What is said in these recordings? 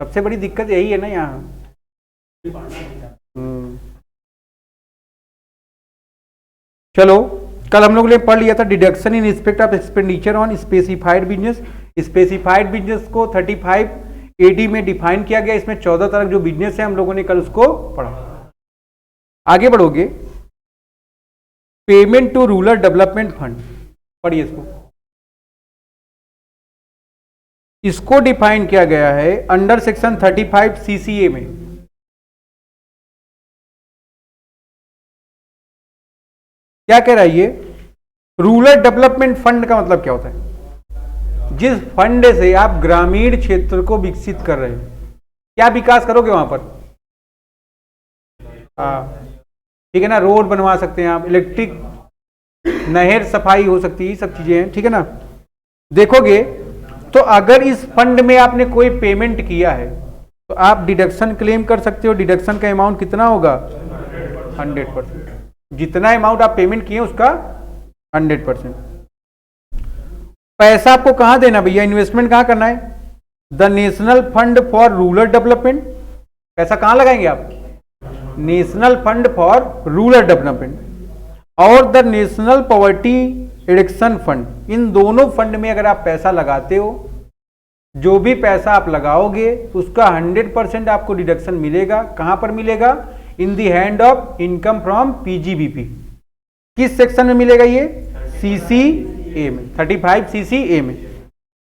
सबसे बड़ी दिक्कत यही है ना यहाँ। चलो, कल हम लोग ने पढ़ लिया था deduction in respect of expenditure on specified business. Specified business को 35 AD में डिफाइन किया गया। इसमें 14 तरह जो बिजनेस है हम लोगों ने कल उसको पढ़ा। आगे बढ़ोगे, payment to rural development fund, पढ़िए इसको। इसको डिफाइन किया गया है अंडर सेक्शन 35 CCA में। क्या कह रहा है ये? रूरल डेवलपमेंट फंड का मतलब क्या होता है? जिस फंड से आप ग्रामीण क्षेत्र को विकसित कर रहे हैं, क्या विकास करोगे वहां पर? ठीक है ना, रोड बनवा सकते हैं आप, इलेक्ट्रिक, नहर सफाई हो सकती है, सब चीजें हैं, ठीक है ना। देखोगे तो अगर इस फंड में आपने कोई पेमेंट किया है तो आप डिडक्शन क्लेम कर सकते हो। डिडक्शन का अमाउंट कितना होगा? 100%। जितना अमाउंट आप पेमेंट किए उसका 100%। पैसा आपको कहां देना भैया? इन्वेस्टमेंट कहां करना है? The national fund for rural development. पैसा कहां लगाएंगे आप? National fund for rural development और the national poverty reduction fund. इन दोनों फंड में अगर आप पैसा लगाते हो, जो भी पैसा आप लगाओगे उसका 100% आपको डिडक्शन मिलेगा। कहां पर मिलेगा? In the hand of income from PGBP। किस सेक्शन में मिलेगा ये? CCA में, 35 CCA में,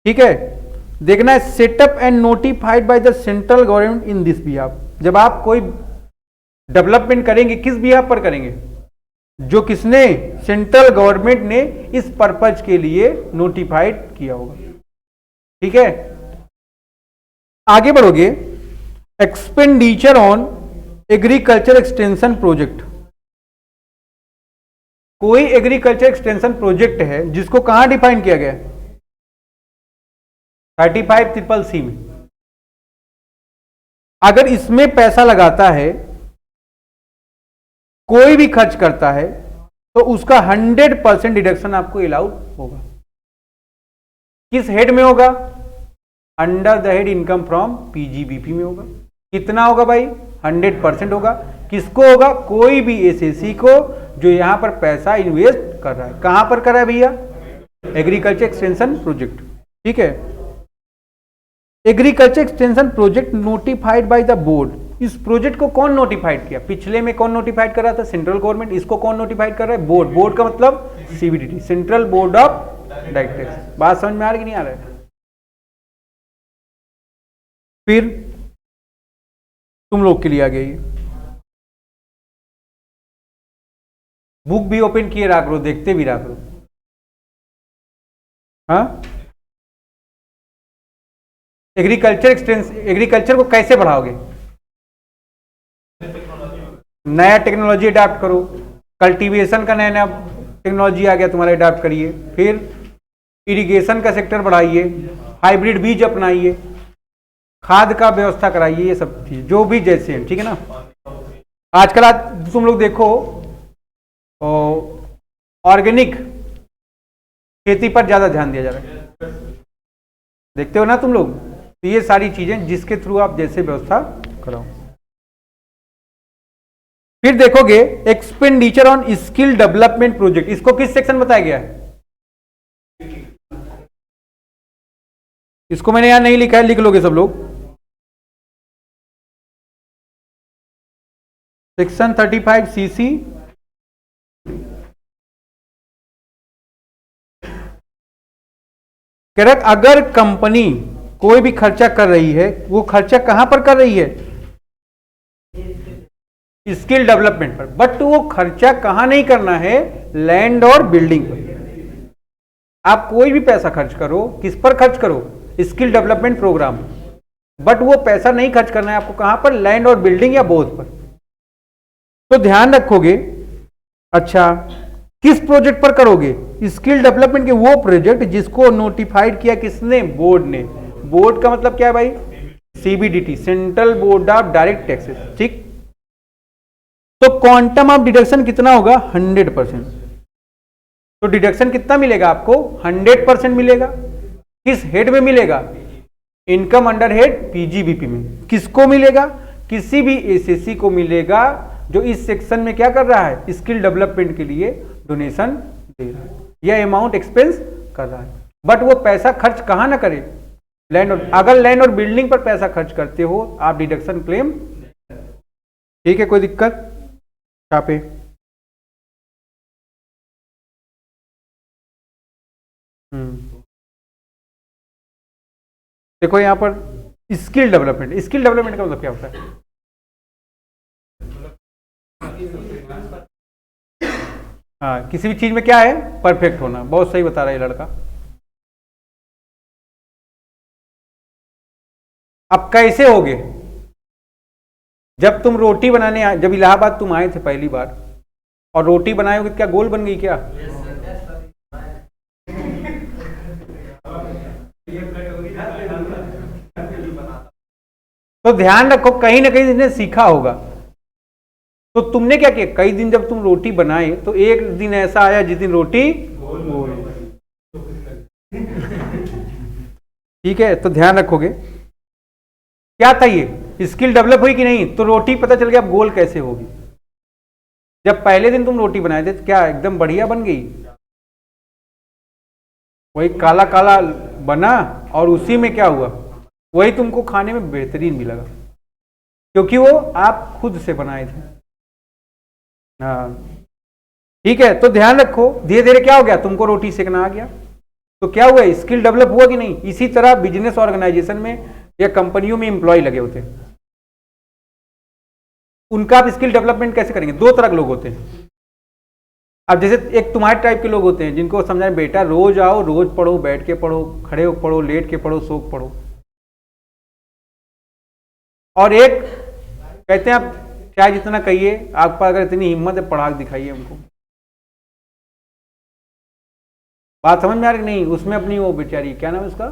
ठीक है। देखना है, setup and notified by the central government in this behalf. जब आप कोई डेवलपमेंट करेंगे, किस बिहाफ पर करेंगे? जो किसने? सेंट्रल गवर्नमेंट ने इस पर्पज के लिए नोटिफाइड किया होगा, ठीक है। आगे बढ़ोगे, expenditure on agriculture extension project. कोई एग्रीकल्चर एक्सटेंशन प्रोजेक्ट है जिसको कहां डिफाइन किया गया है? 35CCC में। अगर इसमें पैसा लगाता है, कोई भी खर्च करता है, तो उसका 100% डिडक्शन आपको अलाउड होगा। किस हेड में होगा? Under the head income from PGBP में होगा। कितना होगा भाई? 100% होगा। किसको होगा? कोई भी SAC को जो यहां पर पैसा इन्वेस्ट कर रहा है। कहां पर कर रहा है भैया? एग्रीकल्चर एक्सटेंशन प्रोजेक्ट, ठीक है। Agriculture extension project notified by the board. इस प्रोजेक्ट को कौन नोटिफाइड किया? पिछले में कौन नोटिफाइड कर रहा था? Central government. इसको कौन नोटिफाइड कर रहा है? बोर्ड। बोर्ड का मतलब CBDT, central board of direct tax. बात समझ में आ रही कि नहीं आ रहा है? फिर तुम लोग के लिए आ गया ये बुक भी ओपन किए रहा करो, देखते भी रहा करो। हाँ, एग्रीकल्चर को कैसे बढ़ाओगे? नया टेक्नोलॉजी अडाप्ट करो। कल्टीवेशन का नया नया टेक्नोलॉजी आ गया, तुम्हारा अडाप्ट करिए। फिर इरिगेशन का सेक्टर बढ़ाइए, हाइब्रिड बीज अपनाइए, खाद का व्यवस्था कराइए, ये सब चीज जो भी जैसे हैं, ठीक है ना। आजकल आज तुम लोग देखो ऑर्गेनिक खेती पर ज्यादा ध्यान दिया जा रहा है, देखते हो ना तुम लोग। तो ये सारी चीजें जिसके थ्रू आप जैसे व्यवस्था कराओ। फिर देखोगे expenditure on skill development project. इसको किस सेक्शन बताया गया है? इसको मैंने यहां नहीं लिखा है, लिख लोगे सब लोग। Section 35CC। कह रहा अगर कंपनी कोई भी खर्चा कर रही है, वो खर्चा कहां पर कर रही है? स्किल डेवलपमेंट पर। बट वो खर्चा कहां नहीं करना है? लैंड और बिल्डिंग पर। आप कोई भी पैसा खर्च करो, किस पर खर्च करो? Skill development programme. बट वो पैसा नहीं खर्च करना है आपको कहां पर? लैंड और बिल्डिंग या बोथ पर। तो ध्यान रखोगे। अच्छा, किस प्रोजेक्ट पर करोगे? स्किल डेवलपमेंट के वो प्रोजेक्ट जिसको नोटिफाइड किया किसने? बोर्ड ने। बोर्ड का मतलब क्या है भाई? CBDT, central board of direct taxes, ठीक। तो क्वांटम ऑफ डिडक्शन कितना होगा? 100%। तो डिडक्शन कितना मिलेगा आपको? 100% मिलेगा। किस हेड में मिलेगा? इनकम अंडर हेड पीजीबीपी में किसको मिलेगा? किसी भी एसएससी को मिलेगा जो इस सेक्शन में क्या कर रहा है, स्किल डेवलपमेंट के लिए डोनेशन दे रहा है या अमाउंट एक्सपेंस कर रहा है। बट वो पैसा खर्च कहाँ ना करे, लैंड और, अगर लैंड और बिल्डिंग पर पैसा खर्च करते हो आप डिडक्शन क्लेम, ठीक है, कोई दिक्कत? यहाँ पे देखो यहाँ पर स्किल डेवलपमेंट, स्किल डेवलपमेंट का मतलब क्या होता है? हाँ, किसी भी चीज में क्या है, परफेक्ट होना। बहुत सही बता रहा है ये लड़का। अब कैसे होगे? जब तुम रोटी बनाने आए, जब इलाहाबाद तुम आए थे पहली बार और रोटी बनाए हो, क्या गोल बन गई क्या? तो ध्यान रखो, कहीं ना कहीं इसने सीखा होगा। तो तुमने क्या किया, कई दिन जब तुम रोटी बनाए तो एक दिन ऐसा आया जिस दिन रोटी गोल। ठीक है, तो ध्यान रखोगे। क्या था ये, स्किल डेवलप हुई कि नहीं? तो रोटी पता चल गया अब गोल कैसे होगी। जब पहले दिन तुम रोटी बनाए थे तो क्या एकदम बढ़िया बन गई? वही काला काला बना और उसी में क्या हुआ, वही तुमको खाने में बेहतरीन भी लगा क्योंकि वो आप खुद से बनाए थे। हाँ, ठीक है, तो ध्यान रखो, धीरे धीरे क्या हो गया, तुमको रोटी सेकना आ गया। तो क्या हुआ, स्किल डेवलप हुआ कि नहीं? इसी तरह बिजनेस ऑर्गेनाइजेशन में या कंपनियों में एम्प्लॉय लगे होते हैं, उनका आप स्किल डेवलपमेंट कैसे करेंगे? दो तरह के लोग होते हैं। अब जैसे एक तुम्हारे टाइप के लोग होते हैं जिनको समझाएं बेटा रोज आओ, रोज पढ़ो, बैठ के पढ़ो, खड़े हो पढ़ो, लेट के पढ़ो, सो पढ़ो। और एक कहते हैं आप चाहे जितना कहिए, आप पर अगर इतनी हिम्मत है पढ़ा के दिखाइए हमको। बात समझ में आ रही नहीं? उसमें अपनी वो बेचारी क्या नाम है उसका,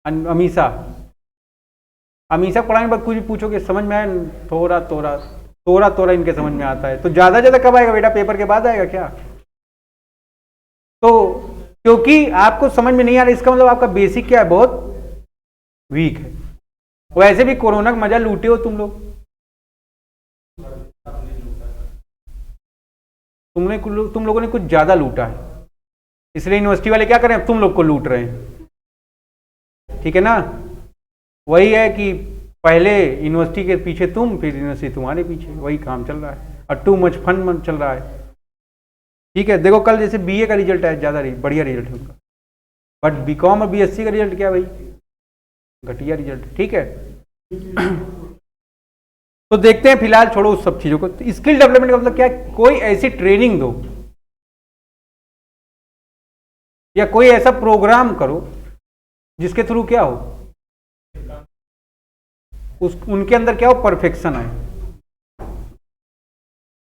अमीषा, अमीषा पढ़ाने के बाद कुछ भी पूछोगे समझ में आए, थोड़ा थोड़ा थोड़ा थोड़ा इनके समझ में आता है। तो ज्यादा कब आएगा बेटा, पेपर के बाद आएगा क्या? तो क्योंकि आपको समझ में नहीं आ रहा, इसका मतलब आपका बेसिक क्या है, बहुत वीक है। वैसे भी कोरोना का मजा लूटे हो तुम लोग, तुम लोगों ने कुछ ज्यादा लूटा है, इसलिए यूनिवर्सिटी वाले क्या करें, तुम लोग को लूट रहे हैं। ठीक है ना? वही है कि पहले यूनिवर्सिटी के पीछे तुम, फिर यूनिवर्सिटी तुम्हारे पीछे, वही काम चल रहा है और टू मच फन चल रहा है। ठीक है, देखो कल जैसे बीए का रिजल्ट है, ज्यादा बढ़िया रिजल्ट है उनका, बट बीकॉम और बीएससी का रिजल्ट क्या भाई, घटिया रिजल्ट। ठीक है, तो देखते हैं, फिलहाल छोड़ो उस सब चीजों को। तो स्किल डेवलपमेंट का मतलब क्या है, कोई ऐसी ट्रेनिंग दो या कोई ऐसा प्रोग्राम करो जिसके थ्रू क्या हो, उनके अंदर क्या हो, परफेक्शन है।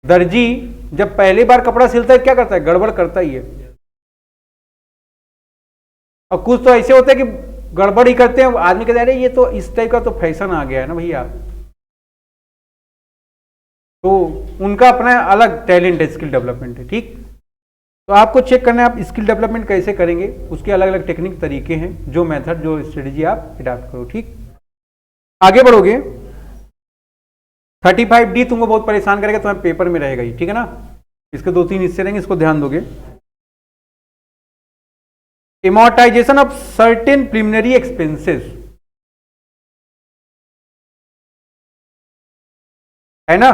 दर्जी जब पहली बार कपड़ा सिलता है क्या करता है, गड़बड़ करता ही है। और कुछ तो ऐसे होते हैं कि गड़बड़ ही करते हैं, आदमी कहते हैं अरे ये तो इस टाइप का तो फैशन आ गया है ना भैया। तो उनका अपना अलग टैलेंट है, स्किल डेवलपमेंट है। ठीक, तो आपको चेक करना है आप स्किल डेवलपमेंट कैसे करेंगे, उसके अलग अलग टेक्निक तरीके हैं, जो मेथड जो स्ट्रेटेजी आप अडॉप्ट करो। ठीक, आगे बढ़ोगे। 35D तुमको बहुत परेशान करेगा, तुम्हारे पेपर में रहेगा ही। ठीक है ना? इसके 2-3 हिस्से रहेंगे, इसको ध्यान दोगे। इमोर्टाइजेशन ऑफ सर्टेन प्रिलिमिनरी एक्सपेंसेस, है ना?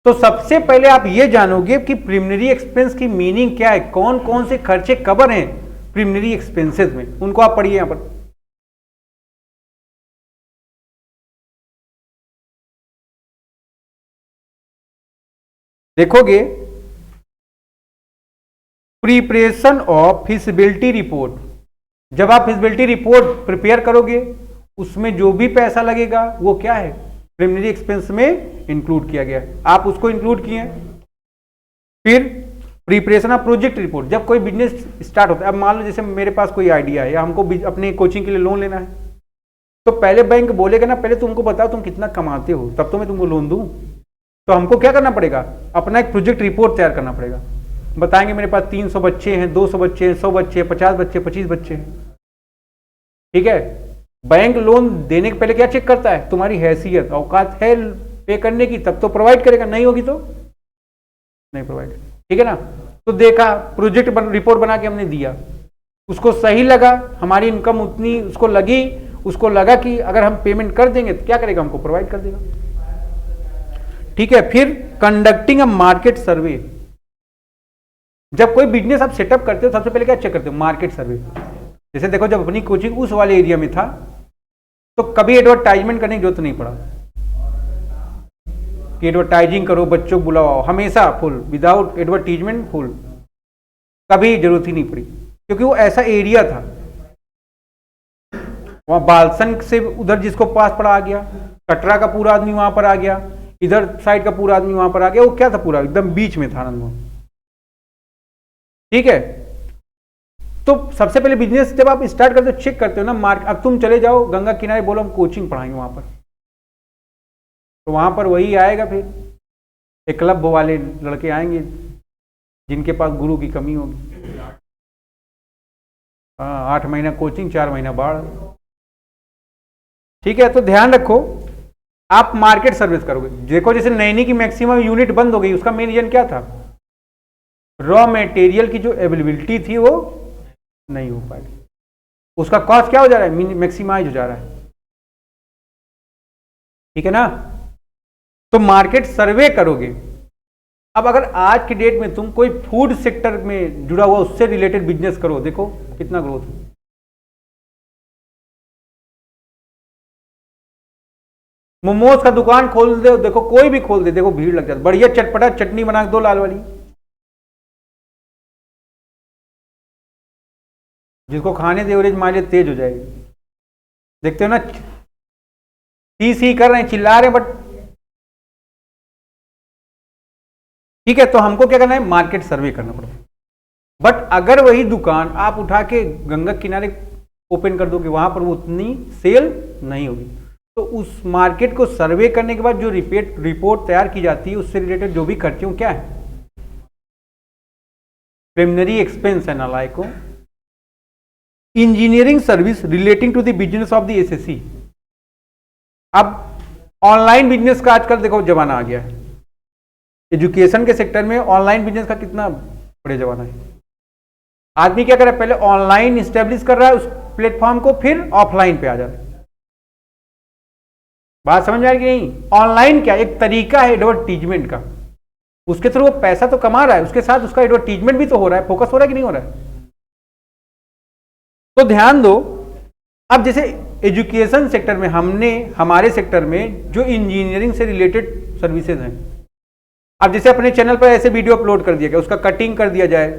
तो सबसे पहले आप ये जानोगे कि प्रिलिमिनरी एक्सपेंस की मीनिंग क्या है, कौन कौन से खर्चे कवर हैं प्रिलिमिनरी एक्सपेंसेस में, उनको आप पढ़िए यहां पर। देखोगे प्रिपरेशन ऑफ फिजिबिलिटी रिपोर्ट, जब आप फिजिबिलिटी रिपोर्ट प्रिपेयर करोगे उसमें जो भी पैसा लगेगा वो क्या है, प्रिलिमिनरी एक्सपेंस में इंक्लूड किया गया है, आप उसको इंक्लूड किए। फिर प्रिपरेशन ऑफ प्रोजेक्ट रिपोर्ट, जब कोई बिजनेस स्टार्ट होता है, अब मान लो जैसे मेरे पास कोई आइडिया है या हमको अपने कोचिंग के लिए लोन लेना है, तो पहले बैंक बोलेगा ना पहले तुमको बताओ तुम कितना कमाते हो तब तो मैं तुमको लोन दूं। तो हमको क्या करना पड़ेगा, अपना एक प्रोजेक्ट रिपोर्ट तैयार करना पड़ेगा। बताएंगे मेरे पास 300 बच्चे हैं, 200 बच्चे हैं, 100 बच्चे हैं, 50 बच्चे, 25 बच्चे हैं, ठीक है, बैंक लोन देने के पहले क्या चेक करता है, तुम्हारी हैसियत औकात है पे करने की, तब तो प्रोवाइड करेगा, नहीं होगी तो नहीं प्रोवाइड। ठीक है ना, तो देखा प्रोजेक्ट रिपोर्ट बना के हमने दिया, उसको सही लगा, हमारी इनकम उतनी उसको लगी, उसको लगा कि अगर हम पेमेंट कर देंगे तो क्या करेगा, हमको प्रोवाइड कर देगा। ठीक है, फिर कंडक्टिंग अ मार्केट सर्वे। जब कोई बिजनेस आप सेटअप करते हो सबसे पहले क्या चेक करते हो, मार्केट सर्वे। जैसे देखो जब अपनी कोचिंग उस वाले एरिया में था तो कभी एडवर्टाइजमेंट करने की जरूरत नहीं पड़ा कि एडवर्टाइजिंग करो, बच्चों को बुलाओ, हमेशा फुल, विदाउट एडवर्टीजमेंट फुल, कभी जरूरत ही नहीं पड़ी, क्योंकि वो ऐसा एरिया था। वहां बालसन से उधर जिसको पास पड़ा आ गया, कटरा का पूरा आदमी वहां पर आ गया, इधर साइड का पूरा आदमी वहां पर आ गया, वो क्या था, पूरा एकदम बीच में था आनंद। ठीक है, तो सबसे पहले बिजनेस जब आप स्टार्ट करते हो चेक करते हो ना मार्केट। अब तुम चले जाओ गंगा किनारे, बोलो हम कोचिंग पढ़ाएंगे वहां पर, तो वहां पर वही आएगा, फिर एक क्लब वाले लड़के आएंगे जिनके पास गुरु की कमी होगी। 8 महीना कोचिंग, 4 महीना बाढ़। ठीक है, तो ध्यान रखो आप मार्केट सर्विस करोगे। देखो जैसे नैनी की मैक्सिमम यूनिट बंद हो गई, उसका मेन रीजन क्या था, रॉ मटेरियल की जो अवेलेबिलिटी थी वो नहीं हो पाई, उसका कॉस्ट क्या हो जा रहा है, मैक्सिमाइज हो जा रहा है। ठीक है ना, तो मार्केट सर्वे करोगे। अब अगर आज की डेट में तुम कोई फूड सेक्टर में जुड़ा हुआ उससे रिलेटेड बिजनेस करो, देखो कितना ग्रोथ है। मोमोज का दुकान खोल दे, देखो कोई भी खोल दे, देखो भीड़ लग जाती, बढ़िया चटपटा चटनी बना दो लाल वाली, जिसको खाने से एवरेज माइलेज तेज हो जाएगी। देखते हो ना, सी कर रहे हैं, चिल्ला रहे हैं, बट ठीक है, तो हमको क्या करना है, मार्केट सर्वे करना पड़ेगा। बट अगर वही दुकान आप उठा के गंगा किनारे ओपन कर दोगे, वहां पर वो उतनी सेल नहीं होगी। तो उस मार्केट को सर्वे करने के बाद जो रिपोर्ट तैयार की जाती है, उससे रिलेटेड जो भी खर्चे हो क्या है, प्रिलिमिनरी एक्सपेंस है नालायकों। Engineering service relating to the business of the SSC. अब ऑनलाइन बिजनेस का आजकल देखो जमाना आ गया है, एजुकेशन के सेक्टर में ऑनलाइन बिजनेस का कितना बड़े जमाना है। आदमी क्या कर रहा है, पहले ऑनलाइन स्टेब्लिश कर रहा है उस प्लेटफॉर्म को, फिर ऑफलाइन पे आ जा रहा है। बात समझ में आ रही कि नहीं, ऑनलाइन क्या एक तरीका है एडवर्टीजमेंट का, उसके थ्रू वो पैसा तो कमा रहा है, उसके साथ उसका एडवर्टीजमेंट भी तो हो रहा है, फोकस हो रहा है कि नहीं हो रहा है। तो ध्यान दो, अब जैसे एजुकेशन सेक्टर में हमने हमारे सेक्टर में जो इंजीनियरिंग से रिलेटेड सर्विसेज हैं, अब जैसे अपने चैनल पर ऐसे वीडियो अपलोड कर दिया गया, उसका कटिंग कर दिया जाए,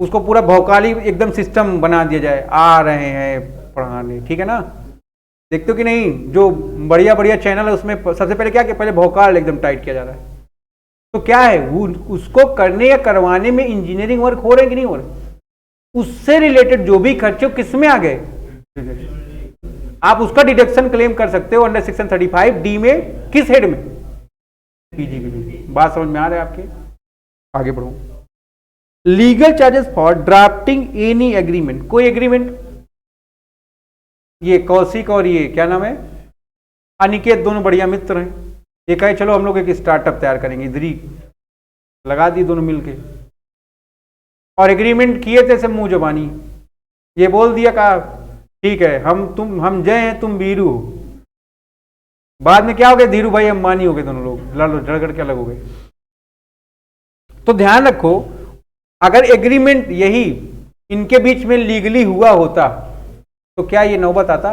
उसको पूरा भौकाली एकदम सिस्टम बना दिया जाए, आ रहे हैं पढ़ाने, ठीक है ना, देखते हो कि नहीं, जो बढ़िया बढ़िया चैनल है उसमें सबसे पहले क्या कि पहले भौकाल एकदम टाइट किया जा रहा है। तो क्या है, वो उसको करने या करवाने में इंजीनियरिंग वर्क हो रहे हैं कि नहीं हो रहे, उससे रिलेटेड जो भी खर्चे किस में आ गए, आप उसका डिडक्शन क्लेम कर सकते हो अंडर सेक्शन 35 डी में, किस हेड में, पीजी में। बात समझ में आ रहा है आपके, आगे बढ़ो। Legal charges for drafting any agreement, कोई एग्रीमेंट, ये कौशिक और ये क्या नाम है, अनिकेत, दोनों बढ़िया मित्र हैं, ये कहे चलो हम लोग एक स्टार्टअप तैयार करेंगे, इधर ही लगा दी दोनों मिलके, और एग्रीमेंट किए थे से मुंह जबानी, ये बोल दिया कहा ठीक है हम जय हैं तुम वीरू हो, बाद में क्या हो गए, धीरू भाई अंबानी हो गए, दोनों लोग लड़ झगड़ के अलग हो गए। तो ध्यान रखो, अगर एग्रीमेंट यही इनके बीच में लीगली हुआ होता तो क्या ये नौबत आता।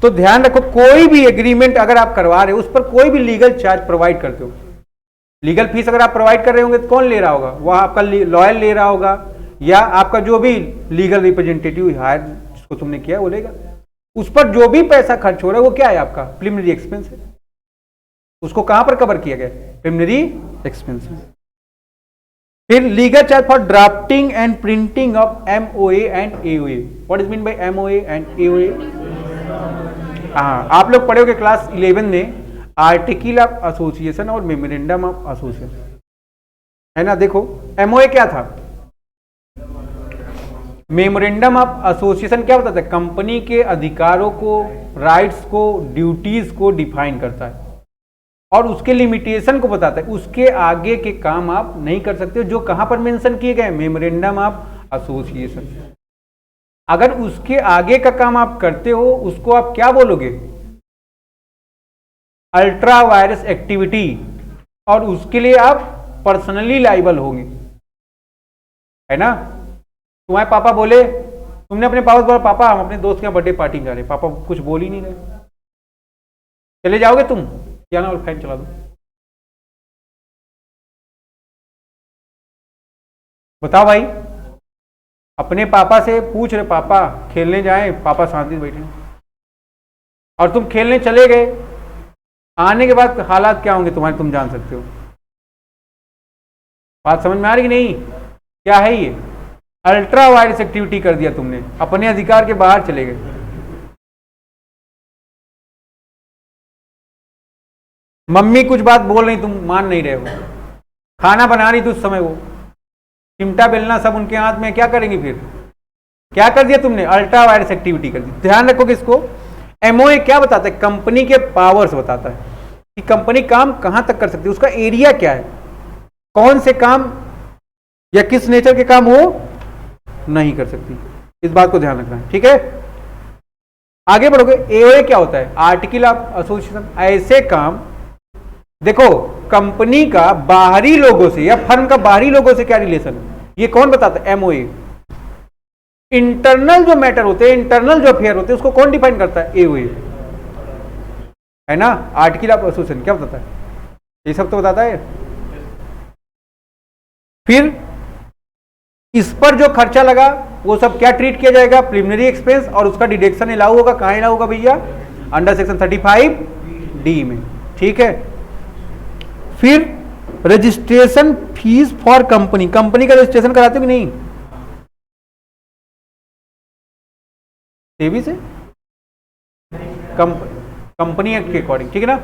तो ध्यान रखो, कोई भी एग्रीमेंट अगर आप करवा रहे हो उस पर कोई भी लीगल चार्ज प्रोवाइड करते हो, लीगल फीस अगर आप प्रोवाइड कर रहे होंगे तो कौन ले रहा होगा, वह आपका लॉयर ले रहा होगा, या आपका जो भी लीगल रिप्रेजेंटेटिव हायर जिसको तुमने किया वो लेगा। उस पर जो भी पैसा खर्च हो रहा है वो क्या है, आपका प्रिलिमिनरी एक्सपेंस है, उसको कहां पर कवर किया गया, प्रिलिमिनरी एक्सपेंस। फिर legal charge for drafting and printing of MOA and AOA। What is mean by MOA and AOA? हाँ, आप लोग पढ़े होगे क्लास 11 में आर्टिकल ऑफ एसोसिएशन और मेमोरेंडम ऑफ एसोसिएशन, है ना। देखो MOA क्या था, मेमोरेंडम ऑफ एसोसिएशन क्या बताता है? कंपनी के अधिकारों को, राइट्स को, ड्यूटीज को डिफाइन करता है और उसके लिमिटेशन को बताता है। उसके आगे के काम आप नहीं कर सकते हो, जो कहां पर मेंशन किए गए? Memorandum of association. अगर उसके आगे का काम आप करते हो उसको आप क्या बोलोगे? अल्ट्रा वायरस एक्टिविटी, और उसके लिए आप पर्सनली लाइबल होंगे, है ना। तुम्हारे पापा बोले, तुमने अपने पापा से बोला पापा हम अपने दोस्त के यहाँ बर्थडे पार्टी कर रहे, पापा कुछ बोल ही नहीं रहे, चले जाओगे तुम? क्या ना, और फैन चला दो। बताओ भाई, अपने पापा से पूछ रहे पापा खेलने जाएं, पापा शांति से बैठे, और तुम खेलने चले गए, आने के बाद हालात क्या होंगे तुम्हारे, तुम जान सकते हो। बात समझ में आ रही कि नहीं? क्या है ये? अल्ट्रा वायरस एक्टिविटी कर दिया तुमने, अपने अधिकार के बाहर चले गए। मम्मी कुछ बात बोल रही, तुम मान नहीं रहे हो, खाना बना रही थी उस समय, वो चिमटा बेलना सब उनके हाथ में, क्या करेंगे फिर? क्या कर दिया तुमने? अल्ट्रा वायरस एक्टिविटी कर दी। ध्यान रखोगे इसको। एमओए क्या बताता है? कंपनी के पावर्स बताता है कि कंपनी काम कहां तक कर सकती है, उसका एरिया क्या है, कौन से काम या किस नेचर के काम वो नहीं कर सकती, इस बात को ध्यान रखना है, ठीक है। आगे बढ़ोगे। एओए क्या होता है? Article of association. ऐसे काम, देखो कंपनी का बाहरी लोगों से या फर्म का बाहरी लोगों से क्या रिलेशन है, ये कौन बताता है? एमओए। इंटरनल जो मैटर होते हैं, इंटरनल जो अफेयर होते हैं, उसको कौन डिफाइन करता है? एओए, है ना। आर्टिकल ऑफ एसोसिएशन क्या बताता है? ये सब तो बताता है। फिर इस पर जो खर्चा लगा वो सब क्या ट्रीट किया जाएगा? प्रिलिमिनरी एक्सपेंस, और उसका डिडक्शन अलाउ होगा। कहां अलाउ होगा भैया? अंडर सेक्शन 35D में, ठीक है। फिर registration fees for company, company का रजिस्ट्रेशन कराते हो कि नहीं? सेबी से, कंपनी एक्ट के अकॉर्डिंग, ठीक है ना।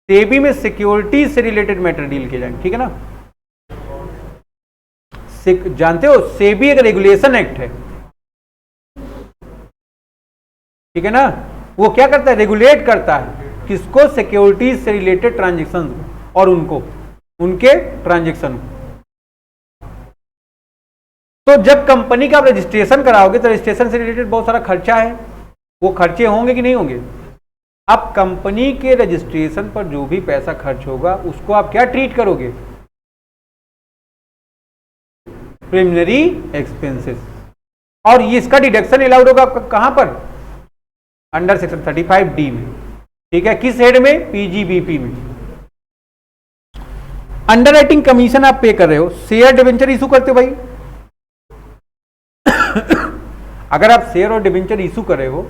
सेबी में सिक्योरिटी से रिलेटेड मैटर डील किए जाएंगे, ठीक है ना। जानते हो सेबी एक रेगुलेशन एक्ट है, ठीक है ना। वो क्या करता है? रेगुलेट करता है किसको? सिक्योरिटीज से रिलेटेड ट्रांजैक्शन और उनके ट्रांजैक्शन। तो जब कंपनी का आप रजिस्ट्रेशन कराओगे तो रजिस्ट्रेशन से रिलेटेड बहुत सारा खर्चा है, वो खर्चे होंगे कि नहीं होंगे? अब कंपनी के रजिस्ट्रेशन पर जो भी पैसा खर्च होगा उसको आप क्या ट्रीट करोगे? प्रिलिमिनरी एक्सपेंसेस, और ये इसका डिडक्शन अलाउड होगा आपका कहां पर? अंडर सेक्शन 35D में, ठीक है। किस हेड में? पीजीबीपी में। अंडरराइटिंग कमीशन आप पे कर रहे हो, शेयर डिबेंचर इशू करते हो भाई। अगर आप शेयर और डिबेंचर इशू कर रहे हो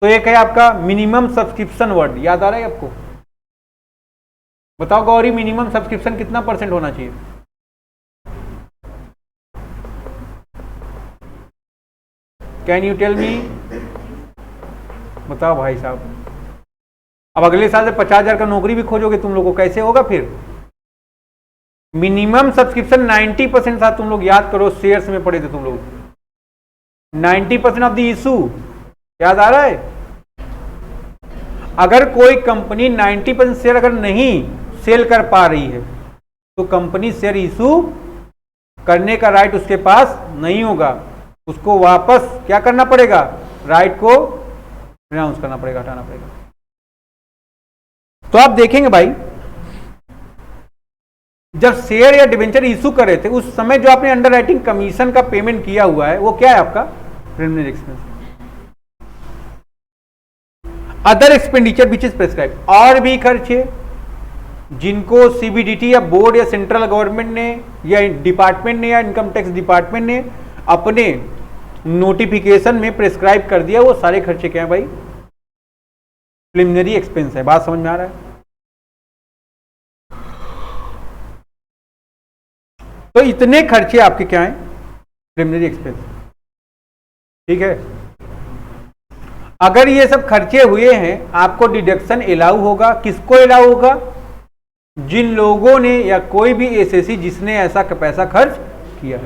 तो एक है आपका मिनिमम सब्सक्रिप्शन वर्ड, याद आ रहा है आपको? बताओ गौरी, मिनिमम सब्सक्रिप्शन कितना % होना चाहिए? Can you tell me? बताओ भाई साहब। अब अगले साल से 50,000 का नौकरी भी खोजोगे तुम लोगों को, कैसे होगा फिर? मिनिमम सब्सक्रिप्शन 90% था, तुम लोग याद करो, शेयर्स में पढ़े थे तुम लोग। 90% ऑफ द इशू, याद आ रहा है? अगर कोई कंपनी 90% शेयर अगर नहीं सेल कर पा रही है तो कंपनी शेयर इशू करने का राइट उसके पास नहीं होगा, उसको वापस क्या करना पड़ेगा? राइट को रिनाउंस करना पड़ेगा, हटाना पड़ेगा। तो आप देखेंगे भाई, जब शेयर या डिबेंचर इशू कर रहे थे उस समय जो आपने अंडरराइटिंग कमीशन का पेमेंट किया हुआ है वो क्या है आपका? Preliminary expense. Other expenditure which is prescribe, और भी खर्चे जिनको सीबीडीटी या बोर्ड या सेंट्रल गवर्नमेंट ने या डिपार्टमेंट ने या इनकम टैक्स डिपार्टमेंट ने अपने नोटिफिकेशन में प्रेस्क्राइब कर दिया, वो सारे खर्चे क्या है भाई? प्रिलिमिनरी एक्सपेंस है। बात समझ में आ रहा है? तो इतने खर्चे आपके क्या हैं? प्रिलिमिनरी एक्सपेंस, ठीक है। अगर ये सब खर्चे हुए हैं आपको डिडक्शन अलाउ होगा। किसको अलाउ होगा? जिन लोगों ने या कोई भी एसएससी जिसने ऐसा पैसा खर्च किया।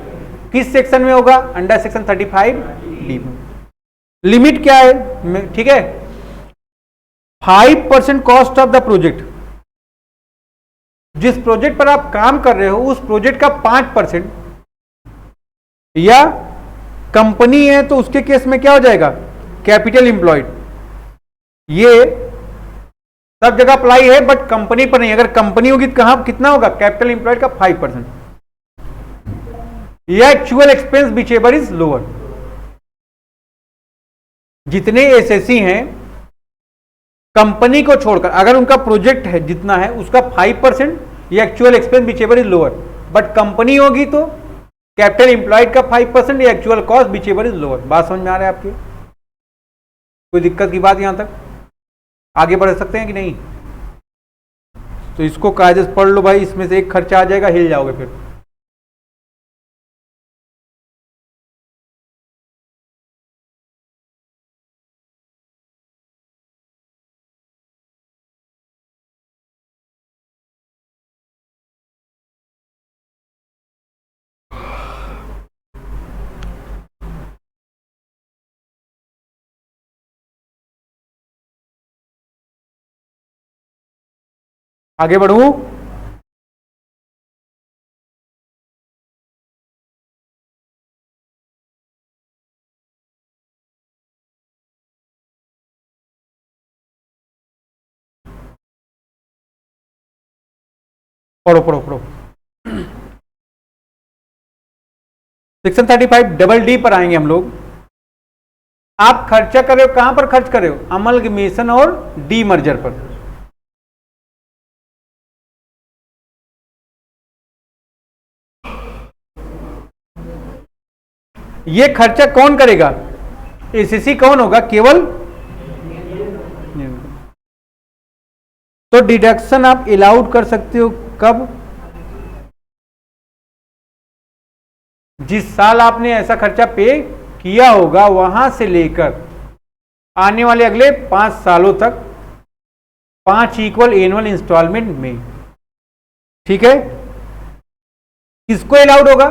किस सेक्शन में होगा? अंडर सेक्शन 35D में। लिमिट क्या है? ठीक है, 5% कॉस्ट ऑफ द प्रोजेक्ट। जिस प्रोजेक्ट पर आप काम कर रहे हो उस प्रोजेक्ट का 5%, या कंपनी है तो उसके केस में क्या हो जाएगा? Capital employed. ये सब जगह अप्लाई है बट कंपनी पर नहीं। अगर कंपनी होगी तो कहां कितना होगा? कैपिटल एम्प्लॉयड का 5%, या actual expense which ever is lower. जितने एसएससी हैं कंपनी को छोड़कर, अगर उनका प्रोजेक्ट है जितना है उसका 5%, या actual expense which ever is lower. But company होगी तो कैपिटल एम्प्लॉयड का 5% या actual cost which ever is lower. बात समझ में आ रहा है आपकी? कोई दिक्कत की बात यहां तक? आगे बढ़ सकते हैं कि नहीं? तो इसको कायदे से पढ़ लो भाई, इसमें से एक खर्चा आ जाएगा, हिल जाओगे फिर। आगे बढ़ू? पढ़ो पढ़ो पढ़ो। सेक्शन 35 पर आएंगे हम लोग। आप खर्चा कर रहे हो, कहां पर खर्च कर रहे हो? अमलगमेशन और डीमर्जर पर। ये खर्चा कौन करेगा? एसएससी कौन होगा? केवल। तो डिडक्शन आप अलाउड कर सकते हो कब? जिस साल आपने ऐसा खर्चा पे किया होगा वहां से लेकर आने वाले अगले 5 सालों तक 5 इक्वल एनुअल इंस्टॉलमेंट में। ठीक है, किसको अलाउड होगा?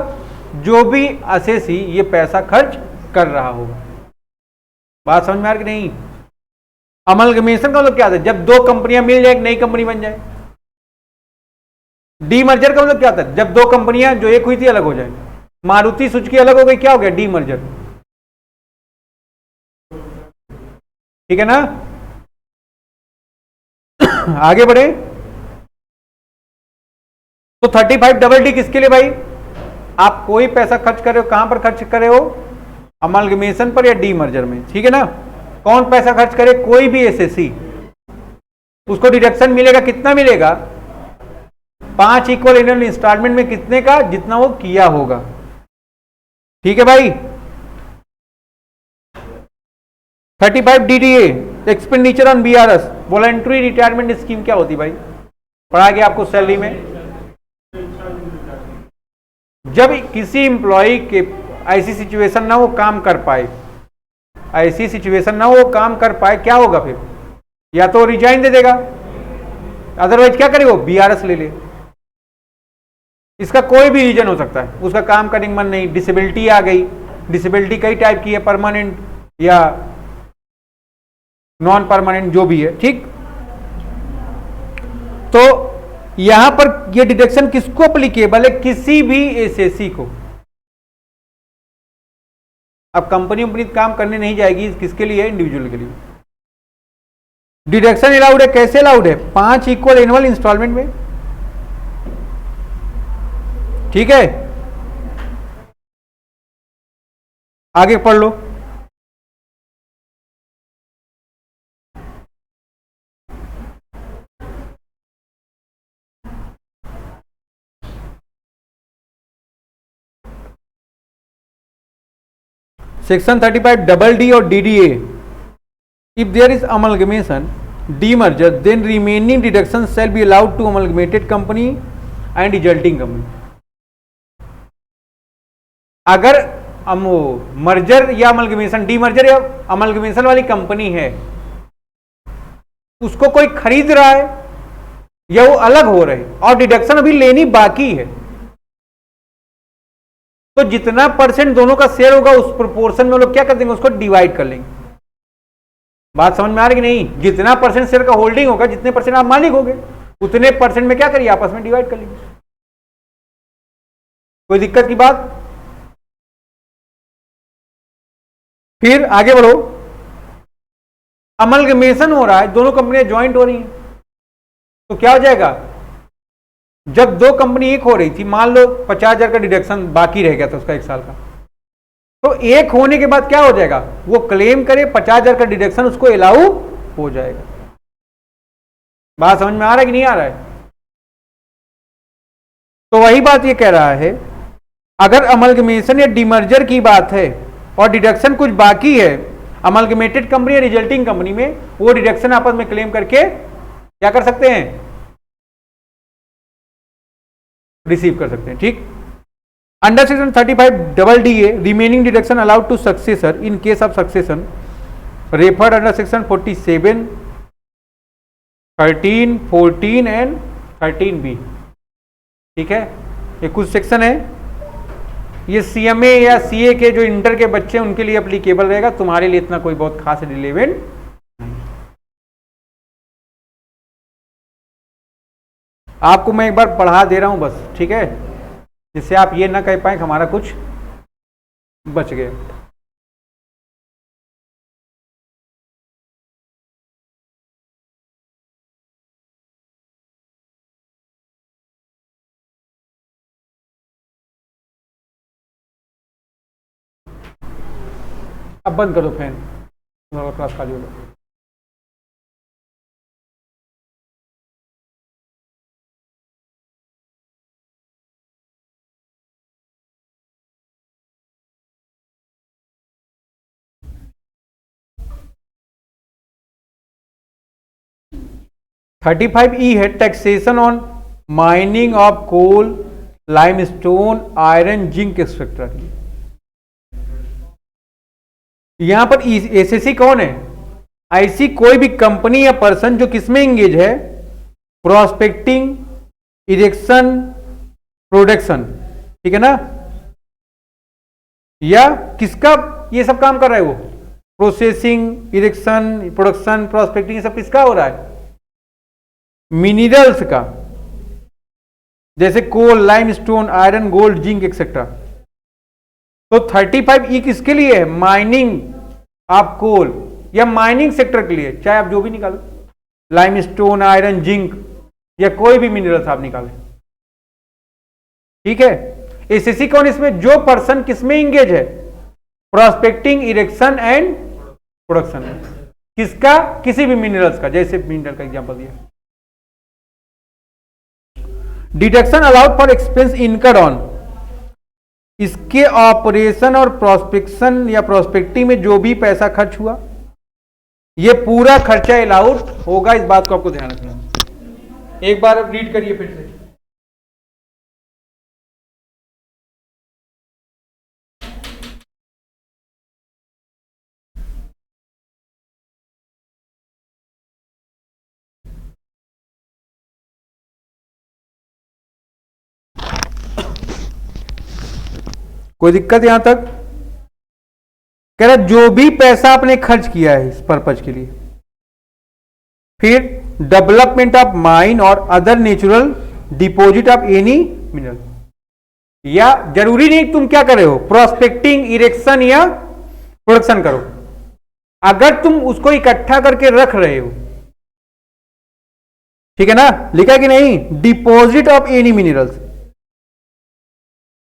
जो भी एसएससी ये पैसा खर्च कर रहा होगा। बात समझ में आ रही कि नहीं? अमलगमेशन का मतलब क्या था? जब दो कंपनियां मिल जाए, एक नई कंपनी बन जाए। डीमर्जर का मतलब क्या था? जब दो कंपनियां जो एक हुई थी अलग हो जाए। मारुति सुजुकी अलग हो गई, क्या हो गया? डीमर्जर। ठीक है ना? आगे बढ़े तो 35 किसके लिए भाई? आप कोई पैसा खर्च कर रहे हो, कहां पर खर्च कर रहे हो? अमलगमेशन पर या डीमर्जर में। ठीक है ना? कौन पैसा खर्च करे? कोई भी एसएससी, उसको डिडक्शन मिलेगा। कितना मिलेगा? 5 इक्वल एनुअल इंस्टॉलमेंट में। कितने का? जितना वो किया होगा। ठीक है भाई? 35 DDA expenditure on BRS, voluntary retirement scheme. क्या होती भाई? पढ़ा गया आपको सैलरी में। जब किसी एम्प्लॉय के ऐसी सिचुएशन ना वो काम कर पाए, ऐसी सिचुएशन ना वो काम कर पाए, क्या होगा फिर? या तो रिजाइन दे देगा, अदरवाइज क्या करे? वो बीआरएस ले ले। इसका कोई भी रीजन हो सकता है, उसका काम करने का मन नहीं, डिसेबिलिटी आ गई। डिसेबिलिटी कई टाइप की है, परमानेंट या नॉन परमानेंट, जो भी है। ठीक, तो यहां पर ये डिडक्शन किसको एप्लीकेबल है? किसी भी एसएससी को। अब कंपनी काम करने नहीं जाएगी, किसके लिए? इंडिविजुअल के लिए। डिडक्शन अलाउड है। कैसे अलाउड है? 5 इक्वल एनुअल इंस्टॉलमेंट में। ठीक है, आगे पढ़ लो। सेक्शन 35 और DDA, if there is amalgamation, demerger, then remaining deductions shall be allowed to amalgamated company and resulting company. अगर मर्जर या अमलगमेशन, डीमर्जर या अमलगमेशन वाली कंपनी है, उसको कोई खरीद रहा है या वो अलग हो रहे और डिडक्शन अभी लेनी बाकी है, तो जितना परसेंट दोनों का शेयर होगा उस प्रोपोर्शन में वो लोग क्या कर देंगे, उसको डिवाइड कर लेंगे। बात समझ में आ रही कि नहीं? जितना परसेंट शेयर का होल्डिंग होगा, जितने परसेंट आप मालिक होगे, उतने परसेंट में क्या करिए, आपस में डिवाइड कर लीजिए। कोई दिक्कत की बात? फिर आगे बढ़ो, अमलगमेशन हो रहा है, दोनों कंपनियां ज्वाइंट हो रही हैं, तो क्या हो जाएगा, जब दो कंपनी एक हो रही थी, मान लो 50,000 का डिडक्शन बाकी रह गया था उसका 1 साल का, तो एक होने के बाद क्या हो जाएगा, वो क्लेम करे 50,000 का डिडक्शन उसको अलाउ हो जाएगा। बात समझ में आ रहा है कि नहीं आ रहा है? तो वही बात ये कह रहा है, अगर अमलगमेशन या डिमर्जर की बात है और डिडक्शन कुछ बाकी है, अमलगमेटेड कंपनी या रिजल्टिंग कंपनी में, वो डिडक्शन आपस में क्लेम करके क्या कर सकते हैं, रिसीव कर सकते हैं। ठीक, under section 35 remaining deduction allowed to successor in case of succession referred under section 47, 13, 14 and 13B। ठीक है, ये कुछ सेक्शन है, ये सीएमए या सीए के जो इंटर के बच्चे हैं उनके लिए एप्लीकेबल रहेगा, तुम्हारे लिए इतना कोई बहुत खास रिलेवेंट नहीं। आपको मैं एक बार पढ़ा दे रहा हूं बस, ठीक है, जिससे आप ये ना कह पाए कि हमारा कुछ बच गया। अब बंद करो फैन, क्लास खाली होगा। 35E है taxation on mining of coal, limestone, iron, zinc etcetera की। यहां पर एसएससी कौन है, ऐसी कोई भी कंपनी या पर्सन जो किसमें इंगेज है, प्रोस्पेक्टिंग, इरेक्शन, प्रोडक्शन, ठीक है ना, या किसका ये सब काम कर रहा है, वो प्रोसेसिंग, इरेक्शन, प्रोडक्शन, प्रोस्पेक्टिंग, ये सब किसका हो रहा है, मिनरल्स का, जैसे coal, limestone, iron, gold, zinc etcetera. तो 35E किसके लिए है, माइनिंग ऑफ कोल या माइनिंग सेक्टर के लिए, चाहे आप जो भी निकालो, लाइमस्टोन, आयरन, जिंक या कोई भी मिनरल्स आप निकालें। ठीक है, एसएससी कौन इसमें, जो पर्सन किसमें इंगेज है, प्रोस्पेक्टिंग, इरेक्शन एंड प्रोडक्शन, किसका, किसी भी मिनरल्स का, जैसे मिनरल का एग्जांपल दिया। Deduction allowed for expense incurred on, इसके ऑपरेशन और प्रोस्पेक्शन या प्रोस्पेक्टिंग में जो भी पैसा खर्च हुआ, ये पूरा खर्चा अलाउड होगा। इस बात को आपको ध्यान रखना है। एक बार रीड करिए फिर से। कोई दिक्कत यहां तक? कह रहा जो भी पैसा आपने खर्च किया है इस पर्पज के लिए, फिर डेवलपमेंट ऑफ माइन और other natural deposit of any mineral, या जरूरी नहीं तुम क्या कर रहे हो, प्रोस्पेक्टिंग, इरेक्शन या प्रोडक्शन करो, अगर तुम उसको इकट्ठा करके रख रहे हो, ठीक है ना, लिखा कि नहीं, डिपॉजिट ऑफ एनी मिनरल्स,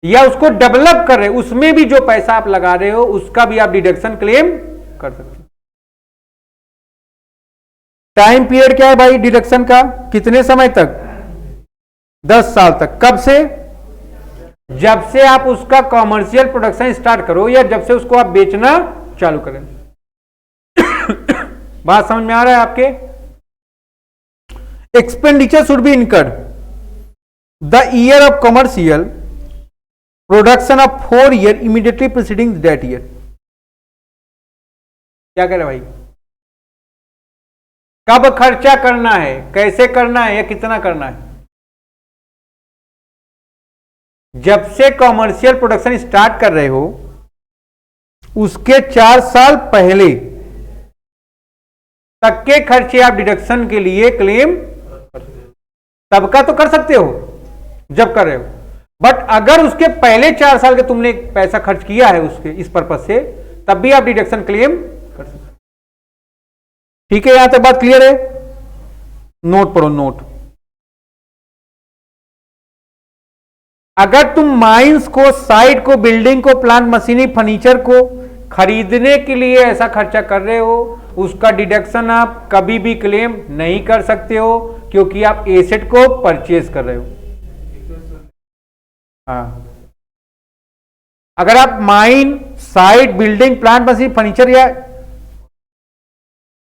या उसको डेवलप कर रहे हो, उसमें भी जो पैसा आप लगा रहे हो उसका भी आप डिडक्शन क्लेम कर सकते हो। टाइम पीरियड क्या है भाई डिडक्शन का, कितने समय तक, 10 साल तक। कब से, जब से आप उसका कॉमर्शियल प्रोडक्शन स्टार्ट करो या जब से उसको आप बेचना चालू करें। बात समझ में आ रहा है आपके? Expenditure should be incurred the year of commercial production of 4 year immediately preceding that year. क्या कह रहे भाई, कब खर्चा करना है, कैसे करना है, या कितना करना है? जब से कॉमर्शियल प्रोडक्शन स्टार्ट कर रहे हो उसके 4 साल पहले तक के खर्चे आप डिडक्शन के लिए क्लेम तब का तो कर सकते हो जब कर रहे हो, बट अगर उसके पहले 4 साल के तुमने पैसा खर्च किया है उसके इस पर्पज से, तब भी आप डिडक्शन क्लेम कर सकते हो। ठीक है, यहां तक बात क्लियर है? नोट पढ़ो, नोट। अगर तुम माइंस को, साइट को, बिल्डिंग को, प्लांट, मशीनरी, फर्नीचर को खरीदने के लिए ऐसा खर्चा कर रहे हो, उसका डिडक्शन आप कभी भी क्लेम नहीं कर सकते हो क्योंकि आप एसेट को परचेज कर रहे हो। हाँ, अगर आप mine, site, building, plant, machine, furniture या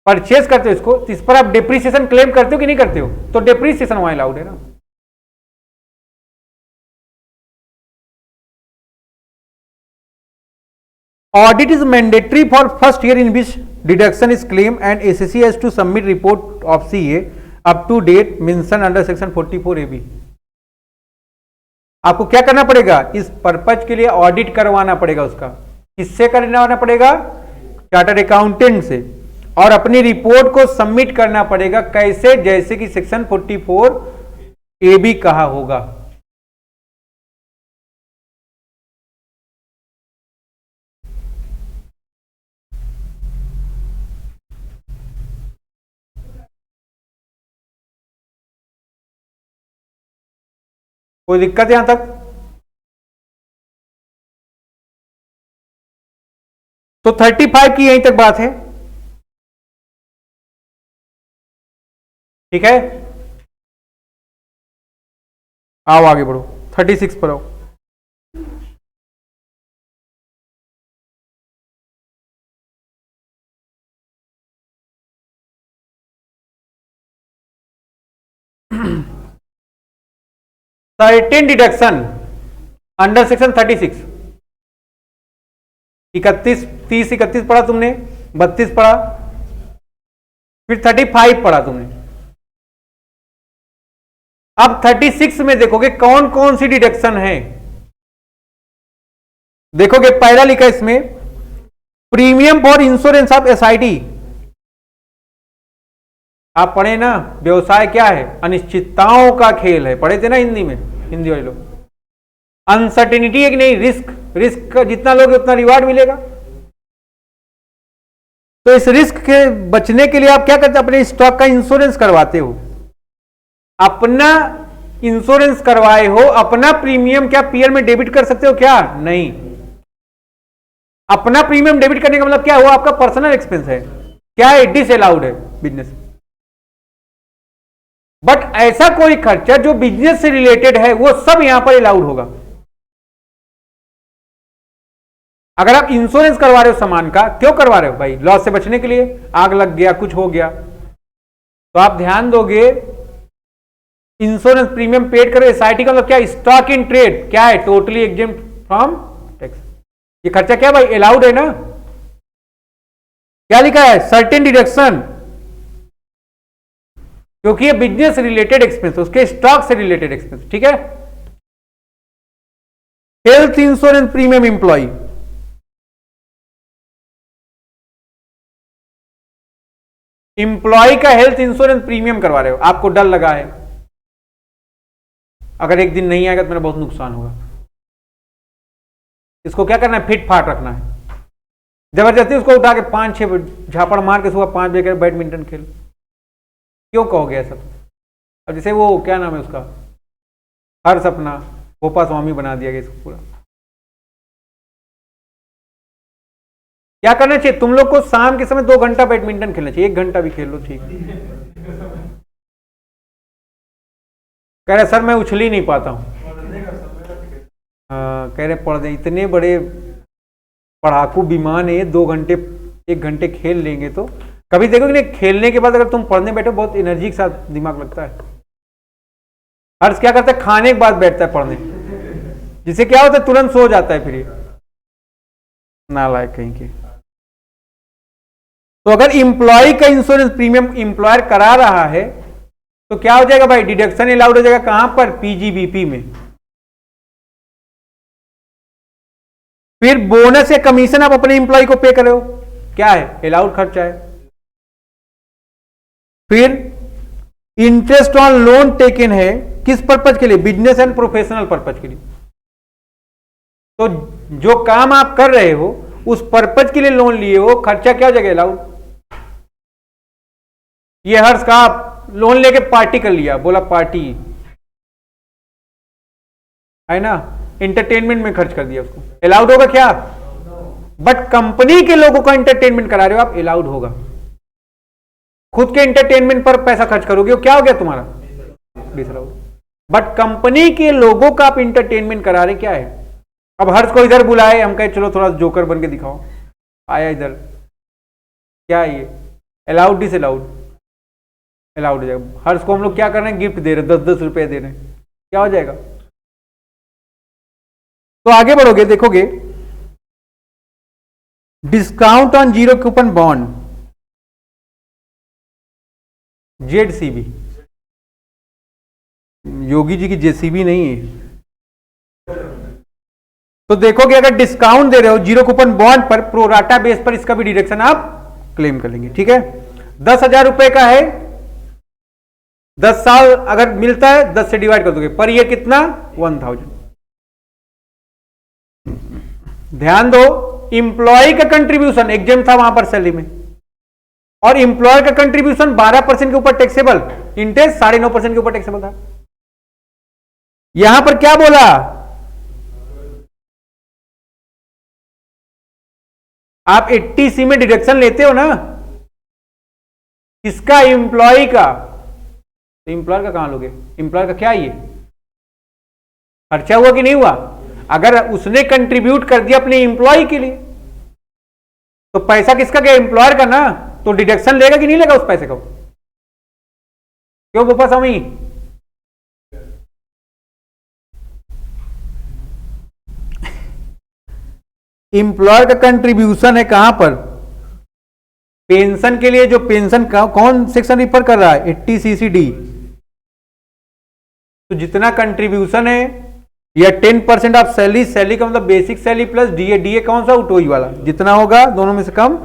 परचेज करते हो इसको, तो इस पर आप डिप्रिसिएशन क्लेम करते हो कि नहीं करते हो? तो डिप्रिसिएशन वहां अलाउड है ना। Audit is mandatory for first year in which deduction is claimed and SSC has to submit report of CA up to date mentioned under section 44 AB। आपको क्या करना पड़ेगा? इस पर्पज के लिए ऑडिट करवाना पड़ेगा उसका। किससे करवाना पड़ेगा? चार्टर्ड अकाउंटेंट से, और अपनी रिपोर्ट को सबमिट करना पड़ेगा। कैसे? जैसे कि सेक्शन 44 AB कहा होगा। कोई दिक्कत यहां तक? तो 35 की यहीं तक बात है। ठीक है, आओ आगे बढ़ो, 36 पर आओ। सर्टेन डिडक्शन अंडर सेक्शन 36, 31, 30, 31 पढ़ा तुमने, 32 पढ़ा, फिर 35 पढ़ा तुमने। अब 36 में देखोगे कौन कौन सी डिडक्शन है। देखोगे पहला लिखा इसमें premium for insurance of SIT. आप पढ़े ना, व्यवसाय क्या है? अनिश्चितताओं का खेल है, पढ़े थे ना हिंदी में, हिंदी वाले लोग। अनसर्टेनिटी है कि नहीं? रिस्क, रिस्क जितना लोगे उतना रिवार्ड मिलेगा। तो इस रिस्क के बचने के लिए आप क्या करते हैं? अपने स्टॉक का इंश्योरेंस करवाते हो। अपना इंश्योरेंस करवाए हो, अपना प्रीमियम क्या पीएल में डेबिट कर सकते हो क्या? नहीं। अपना प्रीमियम डेबिट करने का मतलब क्या हुआ? आपका पर्सनल एक्सपेंस है, क्या है? डिसअलाउड है बिजनेस। बट ऐसा कोई खर्चा जो बिजनेस से रिलेटेड है वो सब यहां पर अलाउड होगा। अगर आप इंश्योरेंस करवा रहे हो सामान का, क्यों करवा रहे हो भाई? लॉस से बचने के लिए, आग लग गया, कुछ हो गया, तो आप ध्यान दोगे इंश्योरेंस प्रीमियम पेड करो। एसआईटी का मतलब क्या? स्टॉक इन ट्रेड क्या है? Totally exempt from tax. ये खर्चा क्या भाई? अलाउड है ना। क्या लिखा है? सर्टेन डिडक्शन, क्योंकि ये बिजनेस रिलेटेड एक्सपेंस, उसके स्टॉक से रिलेटेड एक्सपेंस। ठीक है। Health insurance premium employ, employ का हेल्थ इंश्योरेंस प्रीमियम करवा रहे हो, आपको डर लगा है अगर एक दिन नहीं आएगा तो मेरा बहुत नुकसान होगा। इसको क्या करना है? फिट फाट रखना है। जबरदस्ती उसको उठा के 5-6 झापड़ मार के सुबह 5 बजे बैडमिंटन खेल, क्यों कहोगे ऐसा? अब जैसे वो क्या नाम है उसका, हर्ष अपना गोपा स्वामी बना दिया गया इसको पूरा। क्या करना चाहिए तुम लोग को? शाम के समय 2 घंटा बैडमिंटन खेलना चाहिए, 1 घंटा भी खेल लो ठीक। कह रहे सर मैं उछल ही नहीं पाता हूं। कह रहे पढ़ दे, इतने बड़े पढ़ाकू विमान है, 2 घंटे 1 घंटे खेल लेंगे तो कभी देखो कि नहीं, खेलने के बाद अगर तुम पढ़ने बैठो बहुत एनर्जी के साथ दिमाग लगता है। हर्ष क्या करता है? खाने के बाद बैठता है पढ़ने, जिससे क्या होता है तुरंत सो जाता है। फिर ये नालायक कहीं के। तो अगर इंप्लॉय का इंश्योरेंस प्रीमियम इंप्लॉयर करा रहा है तो क्या हो जाएगा भाई? डिडक्शन अलाउड हो जाएगा। कहां पर? पीजीबीपी में। फिर बोनस या कमीशन आप अपने इंप्लॉय को पे कर रहे हो, क्या है, अलाउड खर्चा है। फिर इंटरेस्ट ऑन लोन टेकन है, किस पर्पज के लिए, बिजनेस एंड प्रोफेशनल पर्पज के लिए। तो जो काम आप कर रहे हो उस पर्पज के लिए लोन लिए हो, खर्चा क्या हो जाएगा, अलाउड। ये हर्ष का आप लोन लेके पार्टी कर लिया, बोला पार्टी है ना, एंटरटेनमेंट में खर्च कर दिया, उसको अलाउड होगा क्या। बट कंपनी के लोगों का एंटरटेनमेंट करा रहे हो आप, अलाउड होगा। खुद के एंटरटेनमेंट पर पैसा खर्च करोगे, वो क्या हो गया तुम्हारा, डिसअलाउड। बट कंपनी के लोगों का आप एंटरटेनमेंट करा रहे, क्या है। अब हर्ष को इधर बुलाए, हम कहे चलो थोड़ा जोकर बन के दिखाओ, आया इधर, क्या है ये, अलाउड डिसअलाउड, अलाउड हो जाएगा। हर्ष को हम लोग क्या कर रहे हैं, गिफ्ट दे रहे हैं, 10-10 रुपए दे रहे हैं, क्या हो जाएगा। तो आगे बढ़ोगे, देखोगे discount on zero coupon bond, ZCB, Yogi ji की जेसीबी नहीं है। तो देखोगे अगर डिस्काउंट दे रहे हो जीरो कूपन बॉन्ड पर, प्रोराटा बेस पर इसका भी डिडक्शन आप क्लेम कर लेंगे, ठीक है। 10,000 रुपए का है, 10 साल अगर मिलता है 10 से डिवाइड कर दोगे, पर ईयर कितना, 1000। ध्यान दो, इंप्लॉय का कंट्रीब्यूशन एग्जेम था वहां पर सैलरी में, और इंप्लॉय का कंट्रीब्यूशन 12% के ऊपर टैक्सेबल, इंटरेस्ट 9.5% के ऊपर टैक्सेबल था। यहां पर क्या बोला, आप 80C में डिडक्शन लेते हो ना, किसका, इंप्लॉय का। तो इंप्लॉयर का कहां लोगे, इंप्लॉयर का क्या ये खर्चा हुआ कि नहीं हुआ। अगर उसने कंट्रीब्यूट कर दिया अपने इंप्लॉय के लिए, तो पैसा किसका गया, इंप्लॉयर का ना, तो डिडक्शन लेगा कि नहीं लेगा उस पैसे को, क्यों बोपा स्वामी। इंप्लॉयर का कंट्रीब्यूशन है कहां पर, पेंशन के लिए, जो पेंशन का कौन सेक्शन रिफर कर रहा है, 80CCD। तो जितना कंट्रीब्यूशन है, या 10% ऑफ सैलरी, सैलरी का मतलब basic salary plus DA, DA कौन सा, उठोई वाला, जितना होगा दोनों में से कम,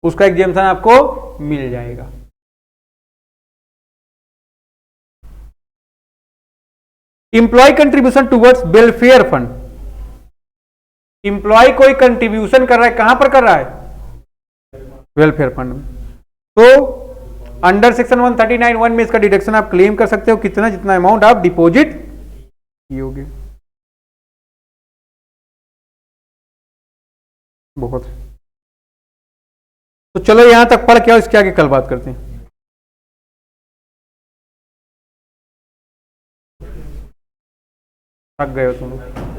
उसका एग्जेम्पशन आपको मिल जाएगा। Employ contribution towards welfare fund, employ कोई कंट्रीब्यूशन कर रहा है, कहां पर कर रहा है, वेलफेयर फंड में। तो अंडर सेक्शन 139(1) में इसका डिडक्शन आप क्लेम कर सकते हो, कितना, जितना अमाउंट आप डिपॉजिट किए होगे। बहुत। तो चलो यहां तक पढ़ के आओ, इसके आगे कल बात करते हैं। थक गए हो तुम लोग।